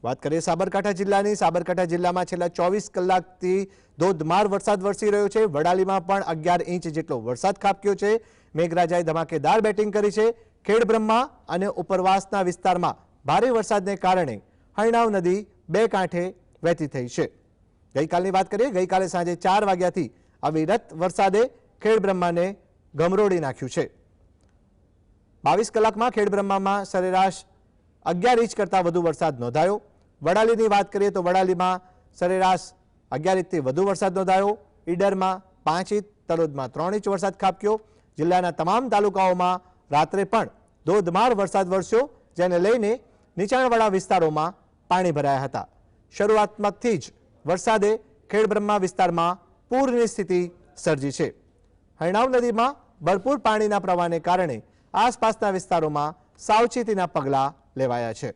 વાત કરીએ સાબરકાંઠા જિલ્લાની। સાબરકાંઠા જિલ્લામાં છેલ્લા 24 કલાકથી ધોધમાર વરસાદ વરસી રહ્યો છે। વડાલીમાં પણ 11 ઇંચ જેટલો વરસાદ ખાબક્યો છે। મેઘરાજાએ ધમાકેદાર બેટિંગ કરી છે। ખેડબ્રહ્મા અને ઉપરવાસના વિસ્તારમાં ભારે વરસાદને કારણે હરણાવ નદી બે કાંઠે વહેતી થઈ છે। ગઈકાલની વાત કરીએ, ગઈકાલે સાંજે 4 વાગ્યાથી અવિરત વરસાદે ખેડબ્રહ્માને ગમરોડી નાખ્યું છે। 22 કલાકમાં ખેડબ્રહ્મામાં સરેરાશ 11 ઇંચ કરતાં વધુ વરસાદ નોંધાયો। વડાલીની વાત કરીએ તો વડાલીમાં સરેરાશ 11 ઇંચથી વધુ વરસાદ નોંધાયો। ઈડરમાં 5 ઇંચ, તલોદમાં 3 ઇંચ વરસાદ ખાબક્યો। જિલ્લાના તમામ તાલુકાઓમાં રાત્રે પણ ધોધમાર વરસાદ વરસ્યો, જેને લઈને નીચાણવાળા વિસ્તારોમાં પાણી ભરાયા હતા। શરૂઆતમાંથી જ વરસાદે ખેડબ્રહ્મા વિસ્તારમાં પૂરની સ્થિતિ સર્જી છે। હરણાવ નદીમાં ભરપૂર પાણીના પ્રવાહને કારણે આસપાસના વિસ્તારોમાં સાવચેતીના પગલાં લેવાયા છે।